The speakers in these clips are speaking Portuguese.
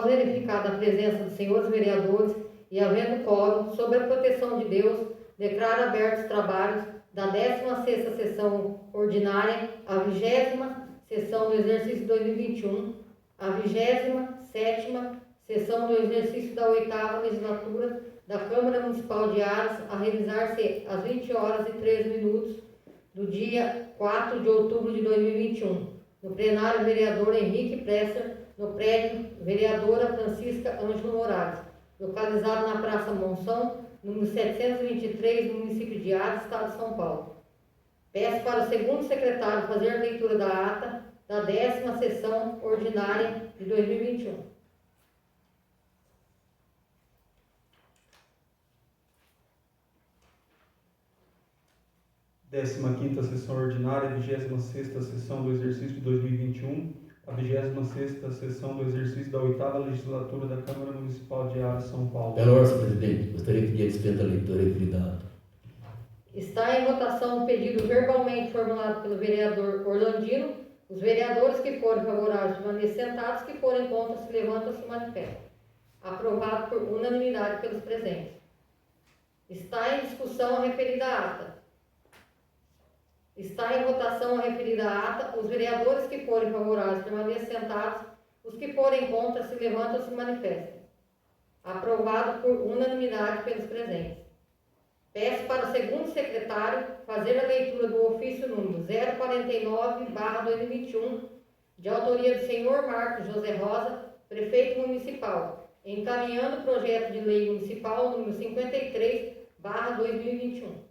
Após verificada a presença dos senhores vereadores e havendo quórum, sob a proteção de Deus, declaro abertos os trabalhos da 16ª sessão ordinária, a 20ª sessão do exercício 2021, a 27ª sessão do exercício da 8ª legislatura da Câmara Municipal de Aras, a realizar-se às 20h13 do dia 4 de outubro de 2021, no plenário vereador Henrique Presser, no prédio vereadora Francisca Ângelo Moraes, localizado na Praça Monção, número 723, no município de Aras, estado de São Paulo. Peço para o segundo secretário fazer a leitura da ata da 10ª sessão ordinária de 2021. Décima quinta sessão ordinária, 26ª sessão do exercício de 2021, a 26ª sessão do exercício da 8ª legislatura da Câmara Municipal de Aras, São Paulo. Pela ordem, senhor presidente, gostaria que pedir dispensa a leitura referida. Está em votação o pedido verbalmente formulado pelo vereador Orlandino. Os vereadores que forem favoráveis permaneçam sentados, que forem contra se levantam e se manifestam. Aprovado por unanimidade pelos presentes. Está em discussão a referida ata. Está em votação a referida ata. Os vereadores que forem favoráveis permaneçam sentados. Os que forem contra se levantam e se manifestam. Aprovado por unanimidade pelos presentes. Peço para o segundo secretário fazer a leitura do ofício número 049/2021, de autoria do senhor Marcos José Rosa, prefeito municipal, encaminhando o projeto de lei municipal número 53/2021.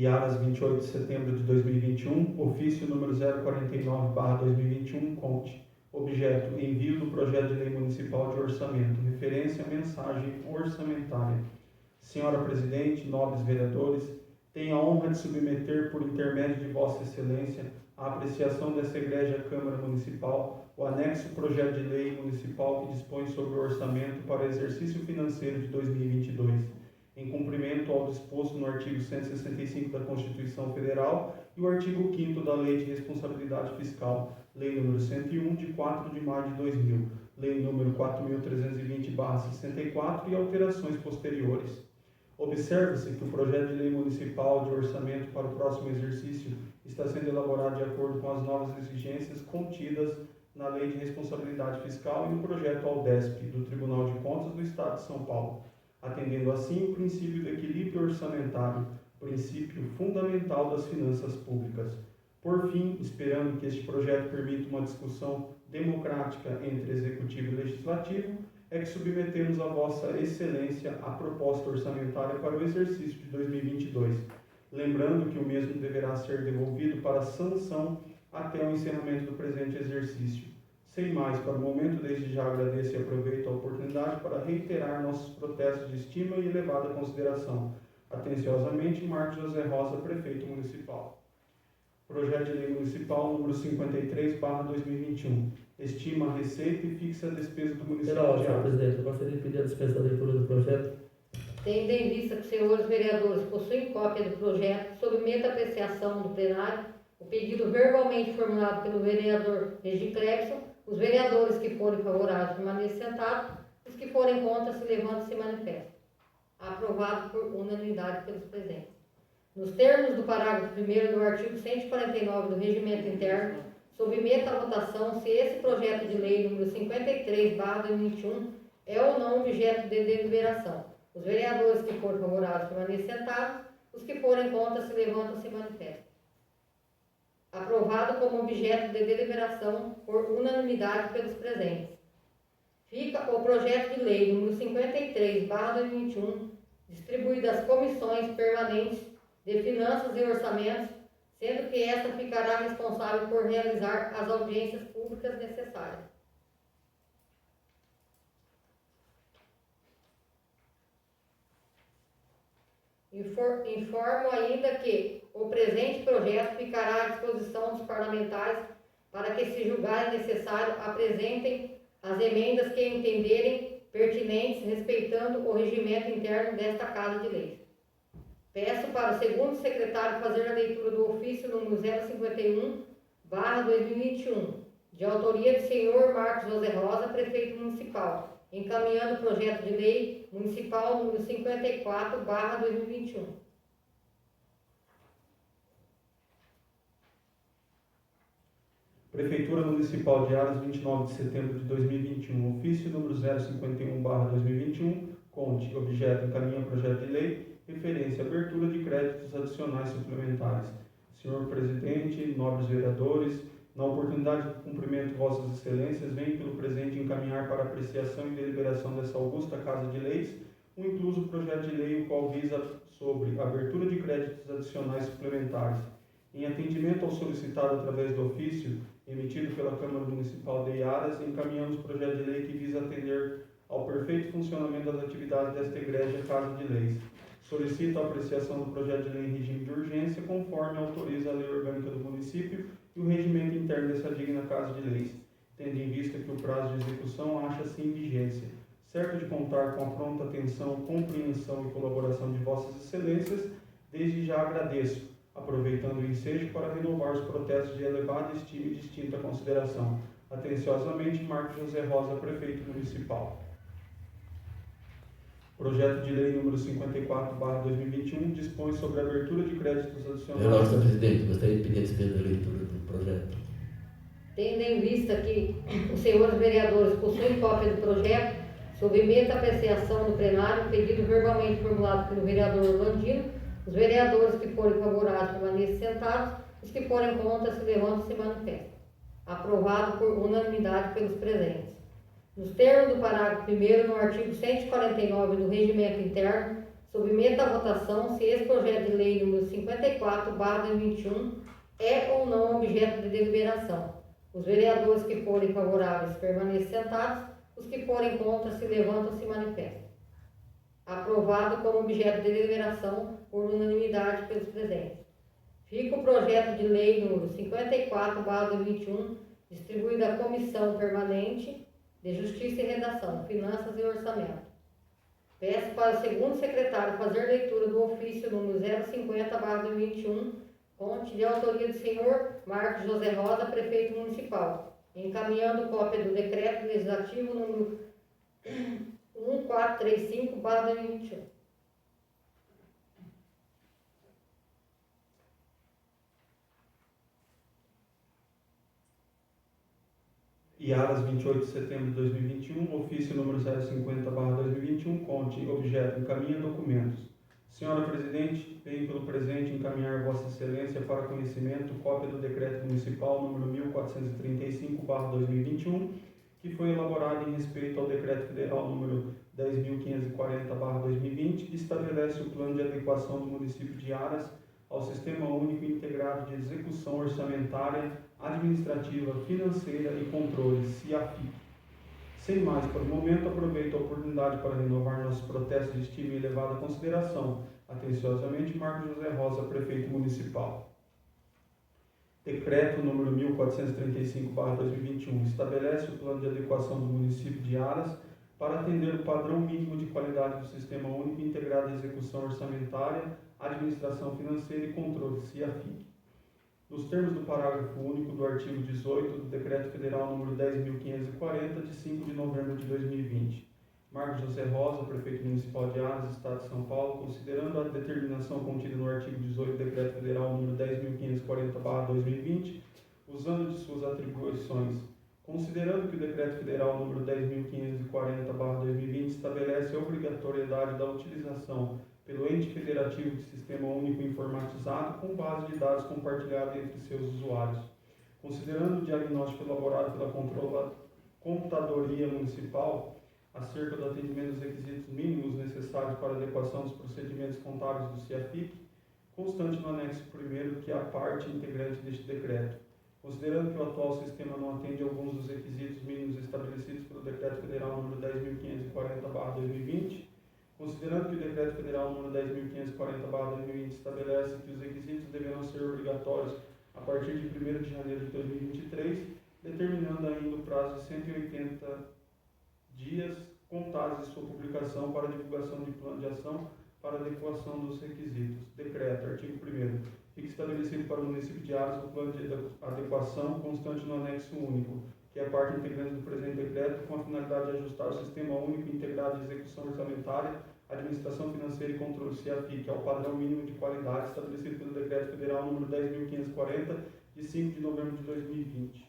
Aras, 28 de setembro de 2021, ofício número 049/2021, conte. Objeto: envio do projeto de lei municipal de orçamento. Referência: mensagem orçamentária. Senhora Presidente, nobres vereadores, tenho a honra de submeter, por intermédio de Vossa Excelência, à apreciação dessa egrégia Câmara Municipal, o anexo projeto de lei municipal que dispõe sobre o orçamento para o exercício financeiro de 2022, em cumprimento ao disposto no artigo 165 da Constituição Federal e o artigo 5º da Lei de Responsabilidade Fiscal, Lei nº 101, de 4 de maio de 2000, Lei nº 4.320/64 e alterações posteriores. Observa-se que o projeto de lei municipal de orçamento para o próximo exercício está sendo elaborado de acordo com as novas exigências contidas na Lei de Responsabilidade Fiscal e no projeto AUDESP do Tribunal de Contas do Estado de São Paulo, atendendo assim o princípio do equilíbrio orçamentário, princípio fundamental das finanças públicas. Por fim, esperando que este projeto permita uma discussão democrática entre Executivo e Legislativo, é que submetemos a Vossa Excelência a proposta orçamentária para o exercício de 2022, lembrando que o mesmo deverá ser devolvido para sanção até o encerramento do presente exercício. Sem mais, para o momento, desde já agradeço e aproveito a oportunidade para reiterar nossos protestos de estima e elevada consideração. Atenciosamente, Marcos José Rosa, Prefeito Municipal. Projeto de Lei Municipal número 53/2021. Estima a receita e fixa a despesa do município Pela ordem, de senhor Aras. presidente, eu gostaria de pedir a dispensa da leitura do projeto. Tendo em vista que os senhores vereadores possuem cópia do projeto, submeto à apreciação do plenário o pedido verbalmente formulado pelo vereador Regi Clebson. Os vereadores que forem favoráveis permaneçam sentados, os que forem contra se levantam e se manifestam. Aprovado por unanimidade pelos presentes. Nos termos do parágrafo 1º do artigo 149 do Regimento Interno, submeto à votação se esse projeto de lei número 53/2021 é ou não objeto de deliberação. Os vereadores que forem favoráveis permaneçam sentados, os que forem contra se levantam e se manifestam. Aprovado como objeto de deliberação por unanimidade pelos presentes. Fica o projeto de lei número 53/2021 distribuído às comissões permanentes de Finanças e Orçamentos, sendo que esta ficará responsável por realizar as audiências públicas necessárias. Informo ainda que o presente projeto ficará à disposição dos parlamentares para que, se julgarem necessário, apresentem as emendas que entenderem pertinentes, respeitando o regimento interno desta Casa de Leis. Peço para o segundo secretário fazer a leitura do ofício número 051/2021, de autoria do senhor Marcos José Rosa, prefeito municipal, encaminhando o projeto de lei municipal número 54/2021. Prefeitura Municipal de Aras, 29 de setembro de 2021, ofício número 051/2021, conte, objeto, encaminha projeto de lei, referência à abertura de créditos adicionais suplementares. Senhor Presidente, nobres vereadores, na oportunidade de cumprimento de Vossas Excelências, venho pelo presente encaminhar para apreciação e deliberação dessa augusta Casa de Leis o incluso projeto de lei, o qual visa sobre abertura de créditos adicionais suplementares. Em atendimento ao solicitado através do ofício emitido pela Câmara Municipal de Aras, encaminhamos o projeto de lei que visa atender ao perfeito funcionamento das atividades desta egrégia Casa de Leis. Solicito a apreciação do projeto de lei em regime de urgência, conforme autoriza a Lei Orgânica do Município e o regimento interno dessa digna Casa de Leis, tendo em vista que o prazo de execução acha-se em vigência. Certo de contar com a pronta atenção, compreensão e colaboração de Vossas Excelências, desde já agradeço, aproveitando o ensejo para renovar os protestos de elevada estima e distinta consideração. Atenciosamente, Marcos José Rosa, prefeito municipal. Projeto de lei número 54/2021 dispõe sobre a abertura de créditos adicionais. Senhor Presidente, gostaria de pedir a dispensa da leitura do projeto. Tendo em vista que os senhores vereadores possuem cópia do projeto, submeto à apreciação do plenário o pedido verbalmente formulado pelo vereador Orlandino. Os vereadores que forem favoráveis permaneçam sentados, os que forem contra se levantam e se manifestam. Aprovado por unanimidade pelos presentes. Nos termos do parágrafo 1º, no artigo 149 do Regimento Interno, submeto à votação se esse projeto de lei número 54/2021 é ou não objeto de deliberação. Os vereadores que forem favoráveis permaneçam sentados, os que forem contra se levantam e se manifestam. Aprovado como objeto de deliberação por unanimidade pelos presentes. Fica o projeto de lei número 54/2021 distribuído à Comissão Permanente de Justiça e Redação, Finanças e Orçamento. Peço para o segundo secretário fazer leitura do ofício número 050/2021, conte de autoria do senhor Marcos José Rosa, prefeito municipal, encaminhando cópia do decreto legislativo número 1435/2021. Iaras, 28 de setembro de 2021, ofício número 050/2021, conte, objeto, encaminha documentos. Senhora Presidente, venho pelo presente encaminhar Vossa Excelência para conhecimento cópia do Decreto Municipal número 1435/2021, que foi elaborado em respeito ao Decreto Federal número 10.540/2020, que estabelece o plano de adequação do município de Aras ao Sistema Único Integrado de Execução Orçamentária, Administrativa, Financeira e Controle, SIAFIC. Sem mais por o momento, aproveito a oportunidade para renovar nossos protestos de estima e elevada consideração. Atenciosamente, Marcos José Rosa, prefeito municipal. Decreto número 1435/2021 estabelece o plano de adequação do município de Aras para atender o padrão mínimo de qualidade do Sistema Único Integrado de Execução Orçamentária, Administração Financeira e Controle, SIAFIC. Nos termos do parágrafo único do artigo 18 do Decreto Federal número 10.540, de 5 de novembro de 2020. Marcos José Rosa, prefeito municipal de Aras, Estado de São Paulo, considerando a determinação contida no artigo 18 do Decreto Federal número 10.540/2020, usando de suas atribuições, considerando que o Decreto Federal número 10.540/2020 estabelece a obrigatoriedade da utilização pelo ente federativo de Sistema Único Informatizado com base de dados compartilhada entre seus usuários. Considerando o diagnóstico elaborado pela Computadoria Municipal acerca do atendimento dos requisitos mínimos necessários para a adequação dos procedimentos contábeis do SIAFIC, constante no anexo 1º, que é a parte integrante deste decreto. Considerando que o atual sistema não atende a alguns dos requisitos mínimos estabelecidos pelo Decreto Federal número 10.540/2020, considerando que o Decreto Federal número 10.540/2020 estabelece que os requisitos deverão ser obrigatórios a partir de 1º de janeiro de 2023, determinando ainda o prazo de 180 dias contados de sua publicação para divulgação de plano de ação para adequação dos requisitos. Decreto, artigo 1º. Fica estabelecido para o município de Aras o plano de adequação constante no anexo único, que é parte integrante do presente decreto, com a finalidade de ajustar o Sistema Único Integrado de Execução Orçamentária, Administração Financeira e Controle (CIAFIC) ao padrão mínimo de qualidade estabelecido pelo Decreto Federal número 10.540, de 5 de novembro de 2020.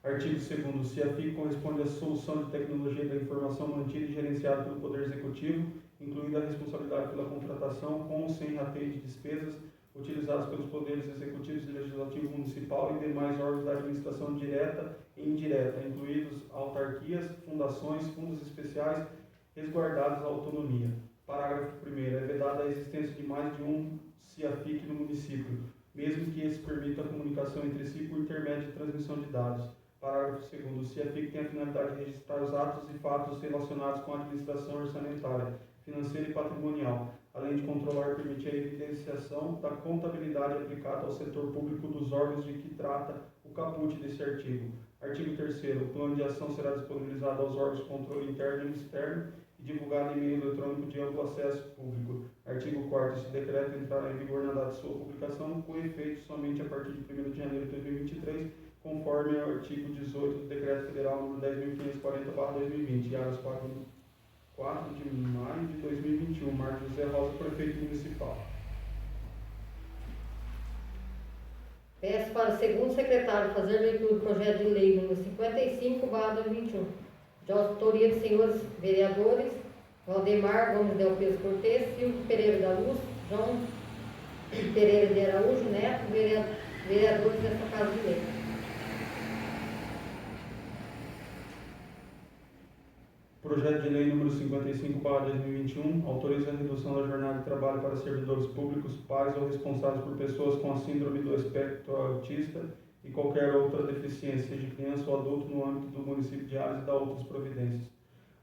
Artigo 2º. O CIAFIC corresponde à solução de tecnologia da informação mantida e gerenciada pelo Poder Executivo, incluindo a responsabilidade pela contratação, com ou sem rateio de despesas, utilizadas pelos poderes executivos e legislativo municipal e demais órgãos da administração direta e indireta, incluídos autarquias, fundações, fundos especiais, resguardadas a autonomia. Parágrafo 1º. É vedada a existência de mais de um CIAFIC no município, mesmo que esse permita a comunicação entre si por intermédio de transmissão de dados. Parágrafo 2º. O CIAFIC tem a finalidade de registrar os atos e fatos relacionados com a administração orçamentária, financeira e patrimonial, além de controlar e permitir a evidenciação da contabilidade aplicada ao setor público dos órgãos de que trata o caput desse artigo. Artigo 3º. O plano de ação será disponibilizado aos órgãos de controle interno e externo e divulgado em meio eletrônico de amplo acesso público. Artigo 4º. Esse decreto entrará em vigor na data de sua publicação, com efeito somente a partir de 1º de janeiro de 2023, conforme ao artigo 18 do Decreto Federal número 10.540/2020, áreas 4 de maio de 2021, Marcos José Rosa, prefeito municipal. Peço para o segundo secretário fazer leitura do projeto de lei número 55/2021, de autoria dos senhores vereadores Valdemar Gomes Del Peso Cortes, Silvio Pereira da Luz, João Pereira de Araújo Neto, vereadores desta Casa de Lei. Projeto de lei número 55/2021 autoriza a redução da jornada de trabalho para servidores públicos, pais ou responsáveis por pessoas com a síndrome do espectro autista e qualquer outra deficiência, seja criança ou adulto, no âmbito do município de Ares, e dá outras providências.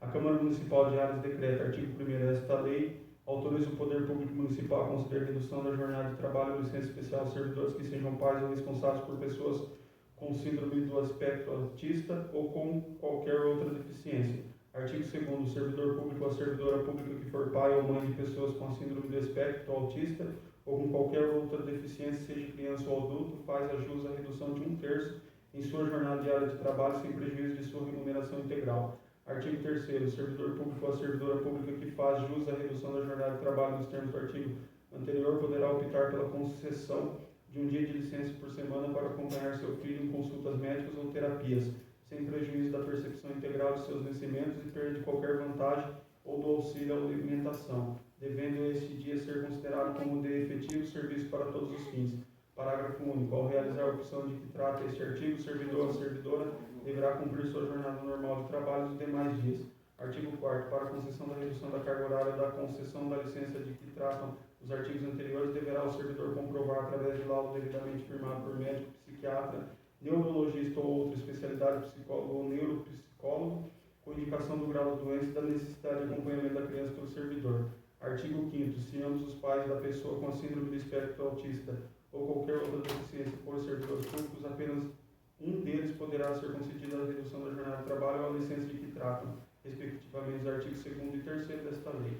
A Câmara Municipal de Ares decreta, artigo 1º desta lei, autoriza o Poder Público Municipal a conceder redução da jornada de trabalho ou licença especial aos servidores que sejam pais ou responsáveis por pessoas com síndrome do espectro autista ou com qualquer outra deficiência. Artigo 2º. O servidor público ou a servidora pública que for pai ou mãe de pessoas com a síndrome do espectro autista ou com qualquer outra deficiência, seja criança ou adulto, faz a jus à redução de 1/3 em sua jornada diária de trabalho, sem prejuízo de sua remuneração integral. Artigo 3º. O servidor público ou a servidora pública que faz jus à redução da jornada de trabalho nos termos do artigo anterior poderá optar pela concessão de um dia de licença por semana para acompanhar seu filho em consultas médicas ou terapias, sem prejuízo da percepção integral de seus vencimentos e perda de qualquer vantagem ou do auxílio à alimentação, devendo este dia ser considerado como de efetivo serviço para todos os fins. Parágrafo único. Ao realizar a opção de que trata este artigo, o servidor ou a servidora deverá cumprir sua jornada normal de trabalho nos demais dias. Artigo 4º. Para a concessão da redução da carga horária da concessão da licença de que tratam os artigos anteriores, deverá o servidor comprovar, através de laudo devidamente firmado por médico, psiquiatra, neurologista ou outra especialidade, psicólogo ou neuropsicólogo, com indicação do grau da doença e da necessidade de acompanhamento da criança pelo servidor. Artigo 5º. Se ambos os pais da pessoa com a síndrome do espectro autista ou qualquer outra deficiência forem servidores públicos, apenas um deles poderá ser concedida a redução da jornada de trabalho ou a licença de que tratam, respectivamente os artigos 2º e 3º desta lei.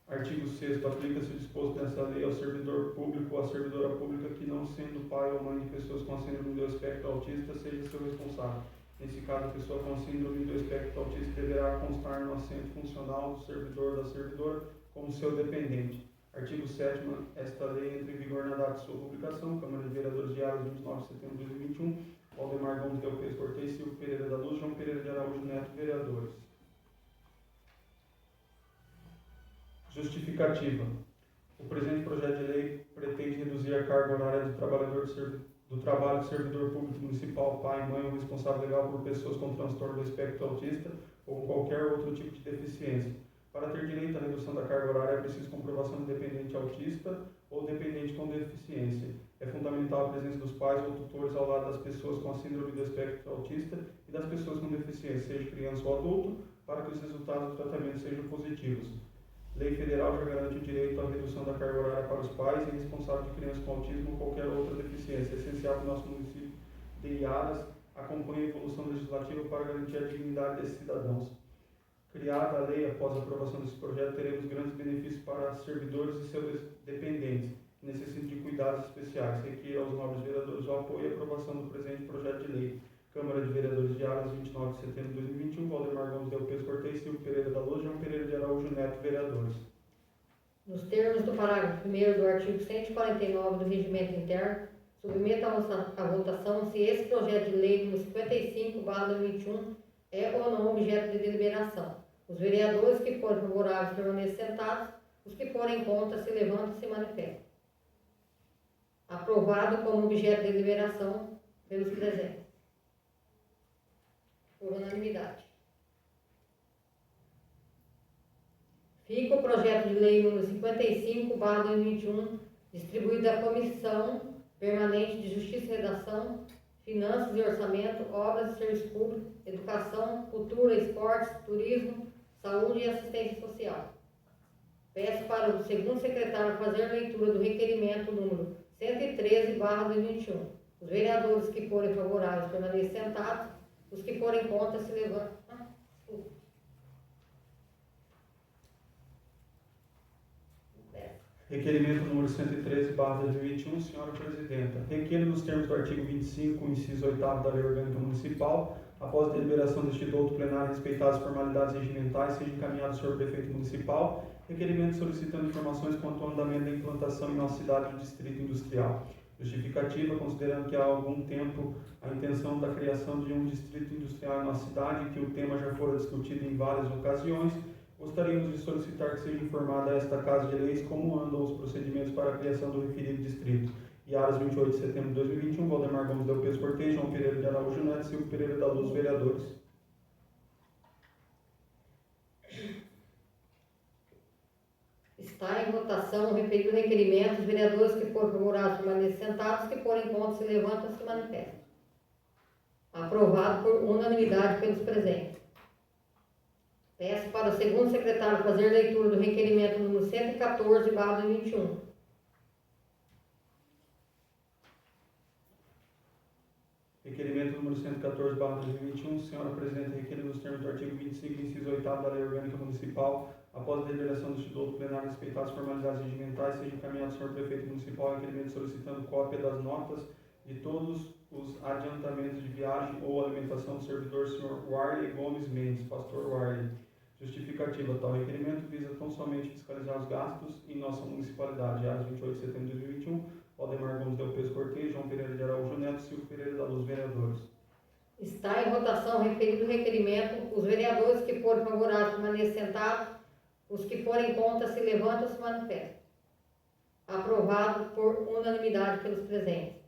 Artigo 6º. Aplica-se o disposto nesta lei ao servidor público ou à servidora pública que, não sendo pai ou mãe de pessoas com a síndrome do espectro autista, seja seu responsável. Nesse caso, a pessoa com a síndrome do espectro autista deverá constar no assento funcional do servidor ou da servidora como seu dependente. Artigo 7º. Esta lei entra em vigor na data de sua publicação. Câmara de Vereadores de Ares, 29 de setembro de 2021. Valdemar Gomes Del Peso Cortes, Silvio Pereira da Luz, João Pereira de Araújo Neto, vereadores. Justificativa. O presente projeto de lei pretende reduzir a carga horária do trabalho do servidor público municipal, pai, mãe ou responsável legal por pessoas com transtorno do espectro autista ou com qualquer outro tipo de deficiência. Para ter direito à redução da carga horária é preciso comprovação de dependente autista ou dependente com deficiência. É fundamental a presença dos pais ou tutores ao lado das pessoas com a síndrome do espectro autista e das pessoas com deficiência, seja criança ou adulto, para que os resultados do tratamento sejam positivos. Lei federal já garante o direito à redução da carga horária para os pais e responsáveis de crianças com autismo ou qualquer outra deficiência. É essencial que o nosso município de Iaras acompanhe a evolução legislativa para garantir a dignidade desses cidadãos. Criada a lei, após a aprovação desse projeto, teremos grandes benefícios para servidores e seus dependentes, que necessitam de cuidados especiais. Requer aos nobres vereadores o apoio e aprovação do presente projeto de lei. Câmara de Vereadores de Aras, 29 de setembro de 2021, Valdemar Gomes Del Pes Cortez, Silvio Pereira da Luz, João Pereira de Araújo Neto, vereadores. Nos termos do parágrafo 1º do artigo 149 do Regimento Interno, submeto à votação se esse projeto de lei número 55/2021 é ou não objeto de deliberação. Os vereadores que forem favoráveis permaneçam sentados, os que forem contra se levantam e se manifestam. Aprovado como objeto de deliberação pelos presentes. Por unanimidade. Fica o projeto de lei número 55/2021 distribuído à Comissão Permanente de Justiça e Redação, Finanças e Orçamento, Obras e Serviço Público, Educação, Cultura, Esportes, Turismo, Saúde e Assistência Social. Peço para o segundo secretário fazer leitura do requerimento número 113/2021. Os vereadores que forem favoráveis permaneçam sentados, os que forem contra se levantam. Requerimento número 113/2021, senhora Presidenta. Requer nos termos do artigo 25, inciso 8º da Lei Orgânica Municipal, após a deliberação deste douto plenário respeitadas as formalidades regimentais, seja encaminhado ao senhor Prefeito Municipal, requerimento solicitando informações quanto ao andamento da implantação em nossa cidade do Distrito Industrial. Justificativa, considerando que há algum tempo a intenção da criação de um distrito industrial em nossa cidade, que o tema já fora discutido em várias ocasiões, gostaríamos de solicitar que seja informada a esta Casa de Leis como andam os procedimentos para a criação do referido distrito. E Aras, 28 de setembro de 2021, Valdemar Gomes Del Pes Cortez, João Pereira de Araújo Neto, Silvio Pereira da Luz, vereadores. Está em votação o referido requerimento. Os vereadores que forem favoráveis permaneçam sentados, que forem contra se levantam e se manifestam. Aprovado por unanimidade pelos presentes. Peço para o segundo secretário fazer leitura do requerimento número 114/2021. Requerimento número 114/2021, senhora Presidente, requer nos termos do artigo 25, inciso 8º da Lei Orgânica Municipal, após a deliberação do Instituto Plenário respeitar as formalidades regimentais, seja encaminhado ao senhor Prefeito Municipal requerimento solicitando cópia das notas de todos os adiantamentos de viagem ou alimentação do servidor senhor Warley Gomes Mendes, pastor Warley. Justificativa, tal requerimento visa tão somente fiscalizar os gastos em nossa municipalidade. Aras, 28 de setembro de 2021, Valdemar Gomes Del Pes Cortez, João Pereira de Araújo Neto, Silvio Pereira da Luz, vereadores. Está em votação o referido requerimento. Os vereadores que forem favoráveis permaneçam sentados, os que forem contra se levantam e se manifestam. Aprovado por unanimidade pelos presentes.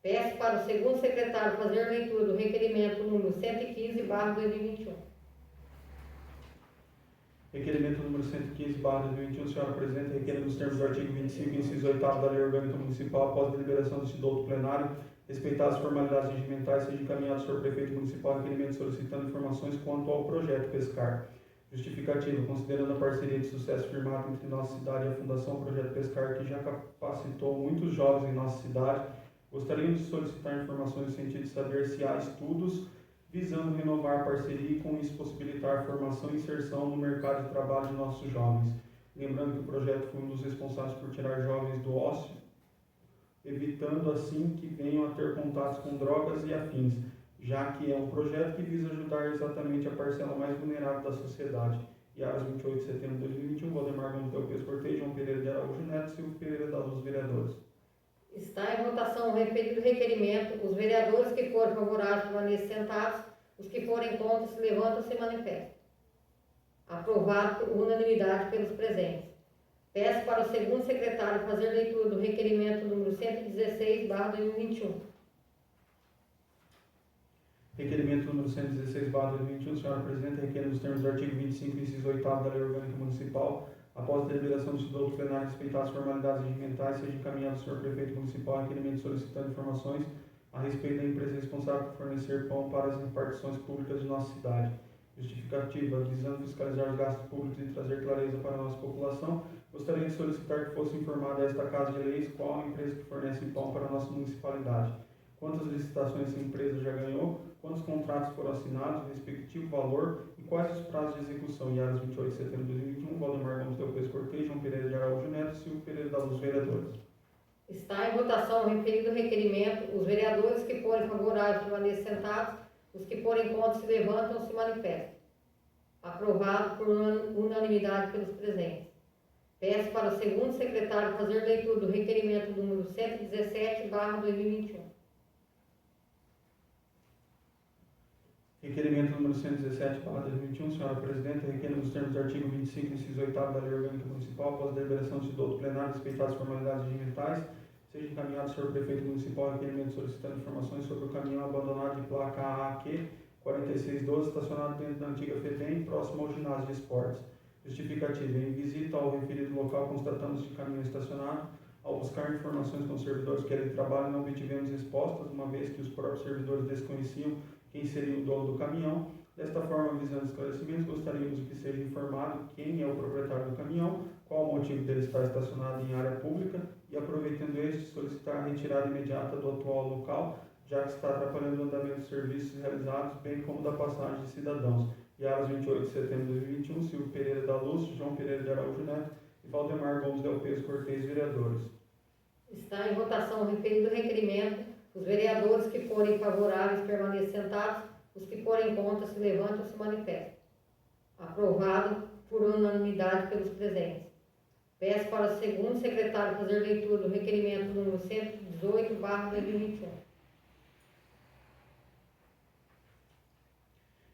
Peço para o segundo secretário fazer leitura do requerimento número 115/2021. Requerimento número 115/2021, senhora Presidente, requer nos termos do artigo 25, inciso 8º da Lei Orgânica Municipal, após a deliberação deste douto plenário, respeitar as formalidades regimentais, seja encaminhado ao senhor Prefeito Municipal requerimento solicitando informações quanto ao projeto Pescar. Justificativa, considerando a parceria de sucesso firmada entre nossa cidade e a Fundação Projeto Pescar, que já capacitou muitos jovens em nossa cidade, gostaríamos de solicitar informações no sentido de saber se há estudos visando renovar a parceria e com isso possibilitar formação e inserção no mercado de trabalho de nossos jovens. Lembrando que o projeto foi um dos responsáveis por tirar jovens do ócio, evitando assim que venham a ter contatos com drogas e afins, já que é um projeto que visa ajudar exatamente a parcela mais vulnerável da sociedade. E Aras, 28 de setembro de 2021, Valdemar Gomes Del Pes Cortez, João Pereira de Araújo Neto, Silvio Pereira da Luz, vereadores. Está em votação o referido requerimento. Os vereadores que forem favoráveis permaneçam sentados, os que forem contra se levantam e se manifestam. Aprovado por unanimidade pelos presentes. Peço para o segundo secretário fazer leitura do requerimento número 116/2021. Requerimento número 116/2021, senhora Presidente, requer nos termos do artigo 25, inciso 8º da Lei Orgânica Municipal, após a deliberação do Instituto Plenário respeitar as formalidades regimentais, seja encaminhado ao senhor Prefeito Municipal requerimento solicitando informações a respeito da empresa responsável por fornecer pão para as repartições públicas de nossa cidade. Justificativa, visando fiscalizar os gastos públicos e trazer clareza para a nossa população, gostaria de solicitar que fosse informada a esta Casa de Leis qual a empresa que fornece pão para a nossa municipalidade. quantas licitações essa empresa já ganhou, quantos contratos foram assinados, respectivo valor e quais os prazos de execução. Em áreas 28 de setembro de 2021, Valdemar Gomes Del Peso Cortez, João Pereira de Araújo Neto, Silvio Pereira da Luz, vereadores. Está em votação o referido requerimento. Os vereadores que forem favoráveis permaneçam sentados, os que forem contra se levantam ou se manifestam. Aprovado por unanimidade pelos presentes. Peço para o segundo secretário fazer leitura do requerimento número 117/2021. Requerimento número 117/2021, senhora presidente, requerendo nos termos do artigo 25, inciso 8º da Lei Orgânica Municipal, após a deliberação do do plenário, respeitadas as formalidades regimentais, seja encaminhado ao senhor prefeito municipal requerimento solicitando informações sobre o caminhão abandonado de placa AAQ 4612, estacionado dentro da antiga FEBEM, próximo ao ginásio de esportes. Justificativa. Em visita ao referido local, constatamos que o caminhão estacionado. Ao buscar informações com os servidores que ali trabalham, não obtivemos respostas, uma vez que os próprios servidores desconheciam quem seria o dono do caminhão. Desta forma, visando esclarecimentos, gostaríamos que seja informado quem é o proprietário do caminhão, qual o motivo dele estar estacionado em área pública e, aproveitando este, solicitar a retirada imediata do atual local, já que está atrapalhando o andamento dos serviços realizados, bem como da passagem de cidadãos. E às 28 de setembro de 2021, Silvio Pereira da Luz, João Pereira de Araújo Neto e Valdemar Gomes Del Peso Cortez, vereadores. Está em votação o referido requerimento. Os vereadores que forem favoráveis permaneçam sentados, os que forem contra se levantam ou se manifestam. Aprovado por unanimidade pelos presentes. Peço para o segundo secretário fazer leitura do requerimento número 118/2021.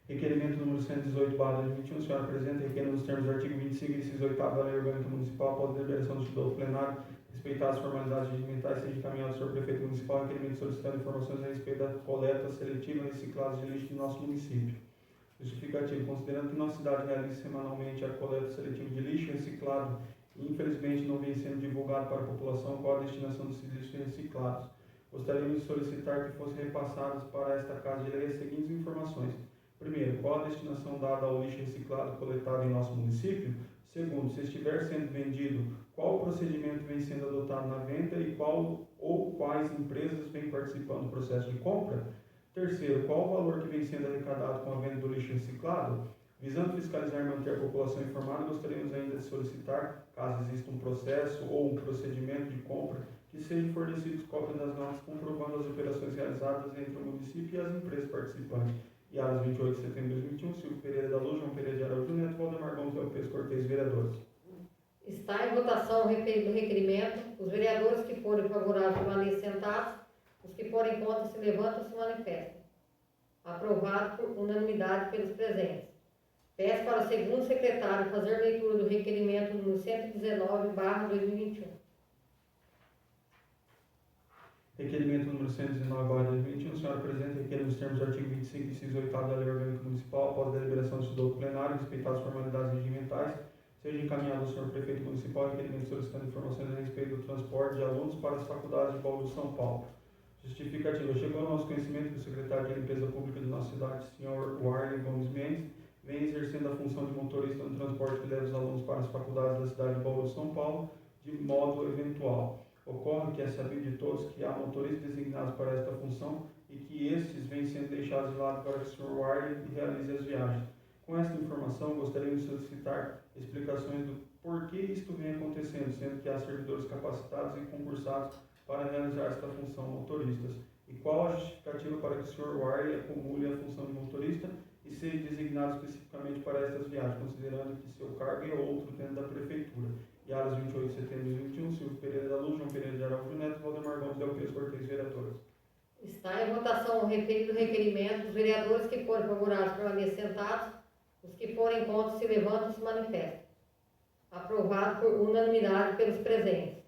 Requerimento número 118/2021, senhora presidente, requerendo nos termos do artigo 25, inciso 8º da Lei Orgânica Municipal, após a deliberação do plenário, respeitadas as formalidades regimentais, seja encaminhado ao senhor prefeito municipal requerimento solicitando informações a respeito da coleta seletiva e reciclagem de lixo do nosso município. Justificativo. Considerando que nossa cidade realiza semanalmente a coleta seletiva de lixo reciclado e infelizmente não vem sendo divulgado para a população qual a destinação desses lixos reciclados, gostaríamos de solicitar que fossem repassadas para esta Casa de Lei as seguintes informações. Primeiro, qual a destinação dada ao lixo reciclado coletado em nosso município? Segundo, se estiver sendo vendido, qual o procedimento vem sendo adotado na venda e qual ou quais empresas vêm participando do processo de compra? Terceiro, qual o valor que vem sendo arrecadado com a venda do lixo reciclado? Visando fiscalizar e manter a população informada, gostaríamos ainda de solicitar, caso exista um processo ou um procedimento de compra, que sejam fornecidos cópias das notas comprovando as operações realizadas entre o município e as empresas participantes. E às 28 de setembro de 2021, Silvio Pereira da Luz, João Pereira de Araújo Neto, Valdemar Gomes Del Peso Cortez, vereadores. Está em votação o referido requerimento. Os vereadores que forem favoráveis permaneçam sentados, os que forem contra se levantam ou se manifestam. Aprovado por unanimidade pelos presentes. Peço para o segundo secretário fazer leitura do requerimento número 119/2021. Requerimento número 119/2021, senhora presidente, requer nos termos do artigo 25, inciso 8º da Lei Orgânica Municipal, após a deliberação do plenário, respeitadas as formalidades regimentais, seja encaminhado ao senhor prefeito municipal requerimento solicitando informações a respeito do transporte de alunos para as faculdades de Bauru, São Paulo. Justificativa. Chegou ao nosso conhecimento que o secretário de Limpeza Pública de nossa cidade, senhor Warley Gomes Mendes, vem exercendo a função de motorista no transporte que leva os alunos para as faculdades da cidade de Bauru, São Paulo, de modo eventual. Ocorre que é sabido de todos que há motoristas designados para esta função e que estes vêm sendo deixados de lado para que o Sr. Warley realize as viagens. Com esta informação, gostaríamos de solicitar explicações do porquê isto vem acontecendo, sendo que há servidores capacitados e concursados para realizar esta função motoristas. E qual a justificativa para que o Sr. Warley acumule a função de motorista e seja designado especificamente para estas viagens, considerando que seu cargo é outro dentro da prefeitura. E às 28 de setembro de 2021, Silvio Pereira da Luz, João Pereira de Araújo Neto, Valdemar Gomes Del Peso Cortez, vereadores. Está em votação o referido requerimento. Os vereadores que forem favoráveis permaneçam sentados, os que forem contra se levantam e se manifestam. Aprovado por unanimidade pelos presentes.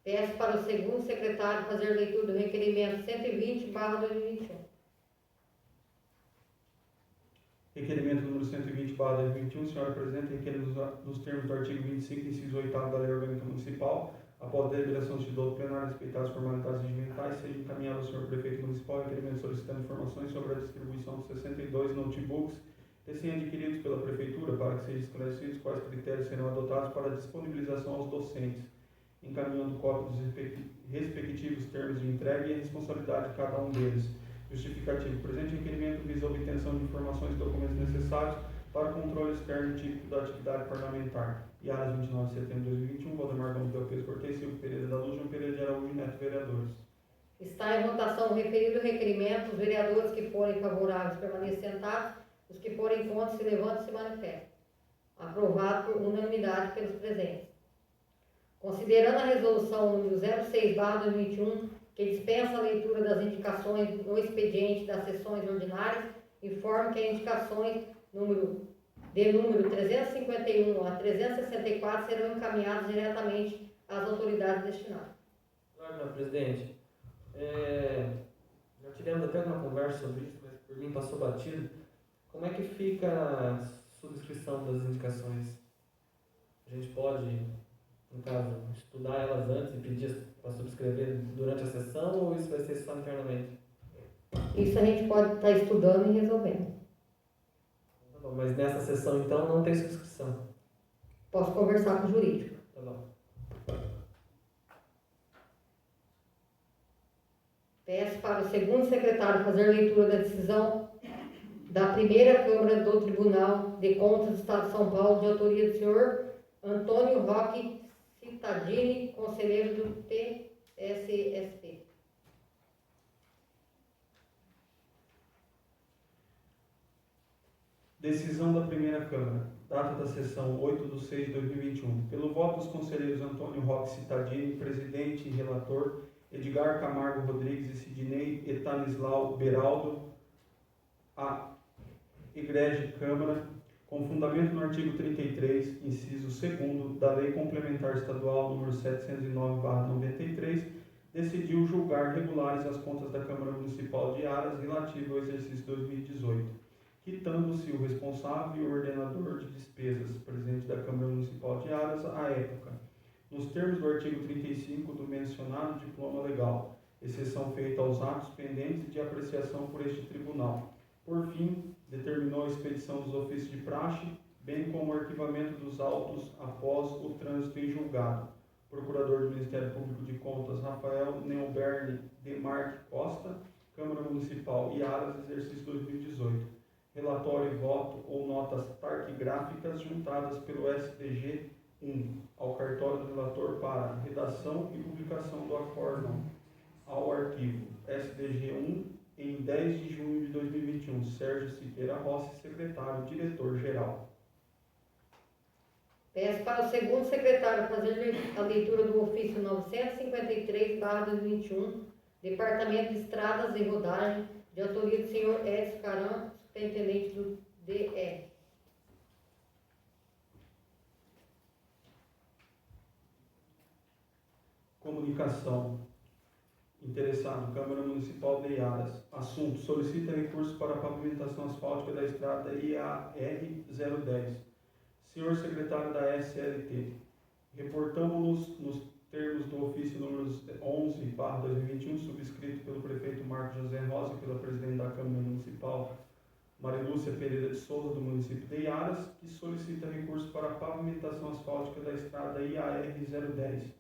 Peço para o segundo secretário fazer leitura do requerimento 120/2021. Requerimento número 120/2021, senhora presidente, requer nos termos do artigo 25, inciso 8º da Lei Orgânica Municipal, após a deliberação do plenário respeitadas as formalidades regimentais, seja encaminhado ao senhor prefeito municipal requerimento solicitando informações sobre a distribuição de 62 notebooks recém-adquiridos pela prefeitura para que sejam esclarecidos quais critérios serão adotados para a disponibilização aos docentes. encaminhando cópia dos respectivos termos de entrega e a responsabilidade de cada um deles. Justificativo. O presente requerimento visa a obtenção de informações e documentos necessários para o controle externo típico da atividade parlamentar. Iaras, 29 de setembro de 2021, Valdemar Gomes de Alpes Cortez, Silvio Pereira da Luz, João Pereira de Araújo e Neto, vereadores. Está em votação o referido requerimento. Os vereadores que forem favoráveis permaneçam sentados. Os que forem contra se levantam e se manifestam. Aprovado por unanimidade pelos presentes. Considerando a resolução número 06/2021, que dispensa a leitura das indicações no expediente das sessões ordinárias, informo que as indicações de número 351 a 364 serão encaminhadas diretamente às autoridades destinadas. Senhor presidente, já tivemos até uma conversa sobre isso, mas por mim passou batido. Como é que fica a subscrição das indicações? A gente pode, no caso, estudar elas antes e pedir para subscrever durante a sessão, ou isso vai ser só internamente? Isso a gente pode estar estudando e resolvendo. Tá bom, mas nessa sessão, então, não tem subscrição? Posso conversar com o jurídico. Tá bom. Peço para o segundo secretário fazer leitura da decisão da primeira Câmara do Tribunal de Contas do Estado de São Paulo, de autoria do senhor Antônio Roque Cittadini, conselheiro do TSSP. Decisão da primeira Câmara. Data da sessão 8/6/2021. Pelo voto dos conselheiros Antônio Roque Cittadini, presidente e relator, Edgar Camargo Rodrigues e Sidney Etanislau Beraldo, a Egrégia Câmara, com fundamento no artigo 33, inciso 2º da Lei Complementar Estadual nº 709/93, decidiu julgar regulares as contas da Câmara Municipal de Iaras relativo ao exercício 2018, quitando-se o responsável e o ordenador de despesas, presidente da Câmara Municipal de Iaras, à época, nos termos do artigo 35 do mencionado diploma legal, exceção feita aos atos pendentes de apreciação por este tribunal. Por fim, determinou a expedição dos ofícios de praxe, bem como o arquivamento dos autos após o trânsito em julgado. Procurador do Ministério Público de Contas, Rafael Neuberne Demarque Costa, Câmara Municipal Iaras, exercício 2018. Relatório e voto ou notas taquigráficas juntadas pelo STG 1 ao cartório do relator para redação e publicação do acórdão ao arquivo SDG 1 em 10 de junho de 2021. Sérgio Siqueira Rossi, secretário, diretor-geral. Peço para o segundo secretário fazer a leitura do ofício 953/2021, Departamento de Estradas e Rodagem, de autoria do senhor Edson Caran, superintendente do DR. Comunicação. Interessado, Câmara Municipal de Iaras. Assunto: solicita recurso para a pavimentação asfáltica da estrada IAR 010. Senhor secretário da SLT, reportamos-nos nos termos do ofício número 11/2021, subscrito pelo prefeito Marcos José Rosa e pela presidente da Câmara Municipal Marilúcia Pereira de Souza, do município de Iaras, que solicita recurso para a pavimentação asfáltica da estrada IAR 010.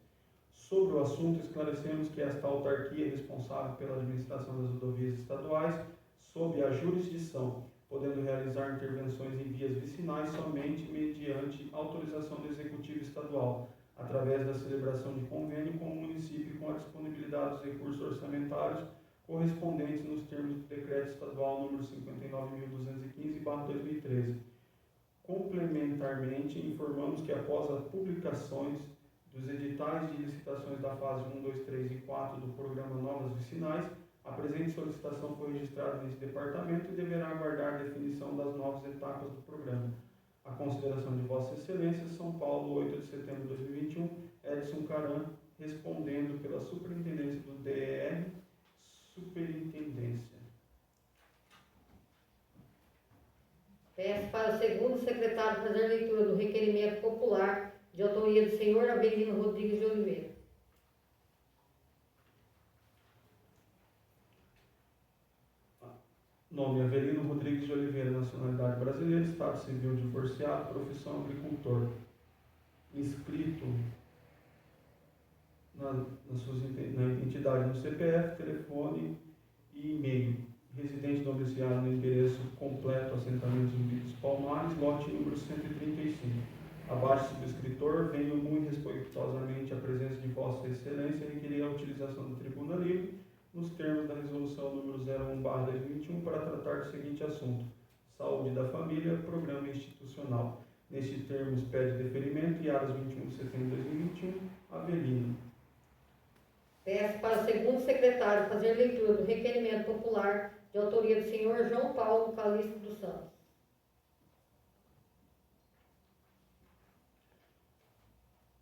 Sobre o assunto, esclarecemos que esta autarquia é responsável pela administração das rodovias estaduais, sob a jurisdição, podendo realizar intervenções em vias vicinais somente mediante autorização do Executivo Estadual, através da celebração de convênio com o município com a disponibilidade dos recursos orçamentários correspondentes nos termos do Decreto Estadual número 59.215/2013. Complementarmente, informamos que após as publicações dos editais de licitações da fase 1, 2, 3 e 4 do programa Novas Vicinais, a presente solicitação foi registrada nesse departamento e deverá aguardar a definição das novas etapas do programa. A consideração de Vossa Excelência, São Paulo, 8 de setembro de 2021, Edson Caran, respondendo pela Superintendência do DER, Superintendência. Peço para o segundo secretário fazer a leitura do requerimento popular de autoria do senhor Avelino Rodrigues de Oliveira. Nome: Avelino Rodrigues de Oliveira, nacionalidade brasileira, estado civil divorciado, profissão agricultor. Inscrito na identidade no CPF, telefone e e-mail. Residente domiciliado no endereço completo, assentamento Zumbi dos Palmares, lote número 135. Abaixo subscritor, venho muito respeitosamente a presença de Vossa Excelência e requerer a utilização da tribuna livre nos termos da resolução número 01/2021 para tratar do seguinte assunto: saúde da família, programa institucional. Nestes termos, pede deferimento e aras 21 de setembro de 2021, Avelino. Peço para o segundo secretário fazer leitura do requerimento popular de autoria do senhor João Paulo Calixto dos Santos.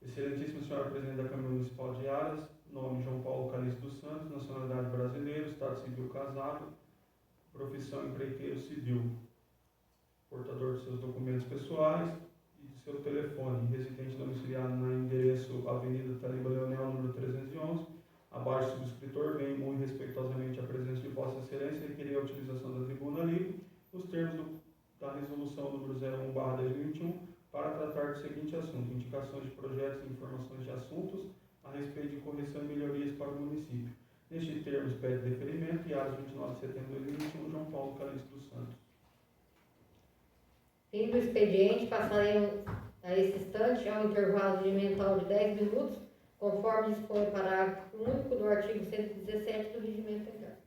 Excelentíssimo senhor presidente da Câmara Municipal de Aras, nome João Paulo Calixto dos Santos, nacionalidade brasileiro, estado civil casado, profissão empreiteiro civil, portador de seus documentos pessoais e de seu telefone, residente domiciliado no endereço Avenida Taliba Leonel, número 311, abaixo subscritor, venho muito respeitosamente a presença de Vossa Excelência e requerer a utilização da tribuna livre nos termos da resolução número 01/2021 para tratar do seguinte assunto: indicações de projetos e informações de assuntos a respeito de correção e melhorias para o município. Nestes termos, pede deferimento e aras 29 de setembro de 2021, João Paulo Calixto dos Santos. Fim do expediente, passaremos a esse instante ao intervalo de mental de 10 minutos, conforme dispõe o parágrafo único do artigo 117 do Regimento Interno.